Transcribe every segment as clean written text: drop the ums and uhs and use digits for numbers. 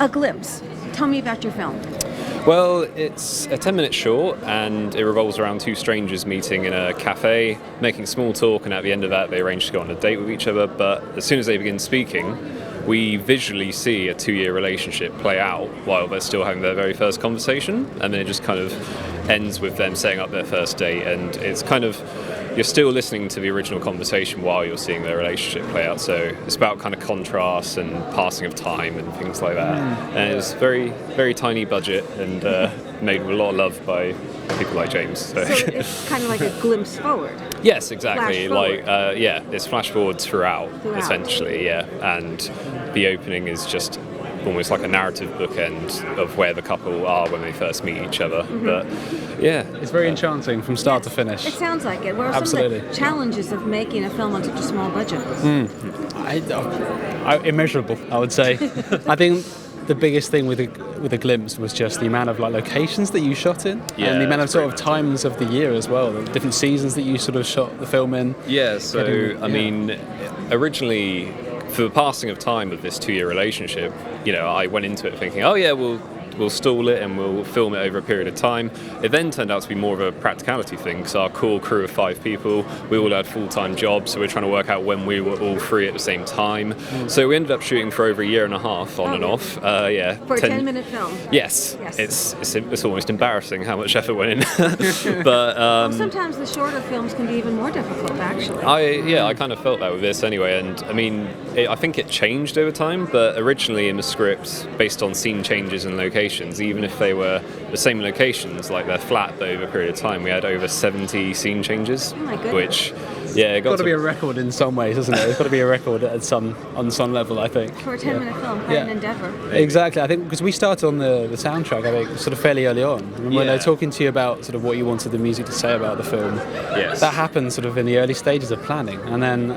A glimpse. Tell me about your film. Well, it's a 10-minute short, and it revolves around two strangers meeting in a cafe, making small talk, and at the end of that they arrange to go on a date with each other. But as soon as they begin speaking, we visually see a 2-year relationship play out while they're still having their very first conversation, and then it just kind of ends with them setting up their first date, and it's kind of, you're still listening to the original conversation while you're seeing their relationship play out. So it's about kind of contrast and passing of time and things like that. And it was very, very tiny budget and made with a lot of love by people like James. So it's kind of like a glimpse forward. Yes, exactly. Flash forward. It's flashboards throughout, essentially. Yeah, and the opening is just almost like a narrative bookend of where the couple are when they first meet each other. But yeah, it's very enchanting from start to finish. It sounds like it. What are some of the challenges of making a film on such a small budget? Immeasurable, I would say. I think the biggest thing with a glimpse was just the amount of locations that you shot in, and the amount of sort of times of the year as well, the different seasons that you sort of shot the film in. Yeah, so I mean, originally, for the passing of time of this 2-year relationship, I went into it thinking, we'll stall it and we'll film it over a period of time. It then turned out to be more of a practicality thing, because our core crew of 5 people, we all had full-time jobs, so we're trying to work out when we were all free at the same time. So we ended up shooting for over a year and a half on and off. For a 10-minute film. Yes. It's almost embarrassing how much effort went in. But sometimes the shorter films can be even more difficult, actually. I kind of felt that with this anyway, and I mean, I think it changed over time, but originally in the script, based on scene changes and locations, even if they were the same locations, like they're flat over a period of time, we had over 70 scene changes. Oh my goodness. Which, it's got to be a record in some ways, isn't it? It's got to be a record on some level, I think. For a 10-minute film, quite an endeavour. Exactly. I think because we started on the soundtrack, I think, sort of fairly early on. When they're talking to you about sort of what you wanted the music to say about the film, that happened sort of in the early stages of planning, and then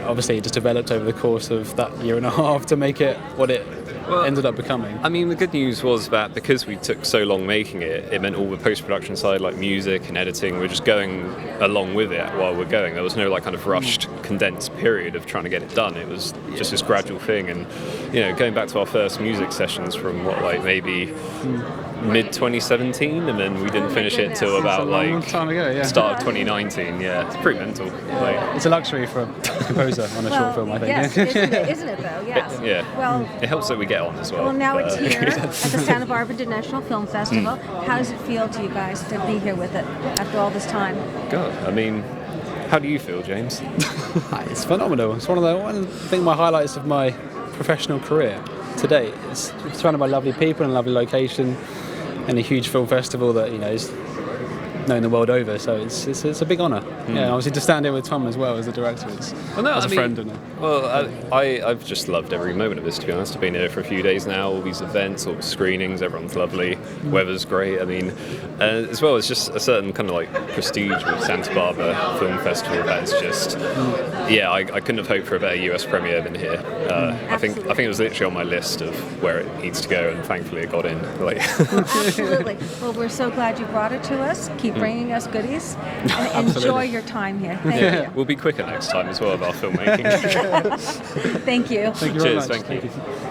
obviously it just developed over the course of that year and a half to make it what it ended up becoming. I mean, the good news was that because we took so long making it, it meant all the post-production side, like music and editing, we're just going along with it while we're going. There was no kind of rushed, condensed period of trying to get it done. It was just this gradual thing, and going back to our first music sessions from maybe mid-2017, and then we didn't finish it till about time ago, start of 2019. Yeah, it's pretty mental. It's a luxury for a composer on a short film, I think. Yes, isn't it though? Yes. Yeah. Well, it helps that we get on as well. Well, now it's here at the Santa Barbara International Film Festival. How does it feel to you guys to be here with it after all this time? God, I mean, how do you feel, James? It's phenomenal. It's one of my highlights of my professional career to date. It's surrounded by lovely people and a lovely location, and a huge film festival that is known the world over. So it's a big honour. Yeah, obviously to stand here with Tom as well as the director, as a friend. I've just loved every moment of this, to be honest. I've been here for a few days now. All these events, all the screenings, everyone's lovely. Weather's great. I mean, as well, it's just a certain kind of prestige with Santa Barbara Film Festival that is just, I couldn't have hoped for a better US premiere than here. I think it was literally on my list of where it needs to go, and thankfully it got in. Absolutely. Well, we're so glad you brought it to us. Keep bringing us goodies, and enjoy your time here. Thank you. We'll be quicker next time as well with our filmmaking. Thank you. Thank you very much. Cheers. Thank you.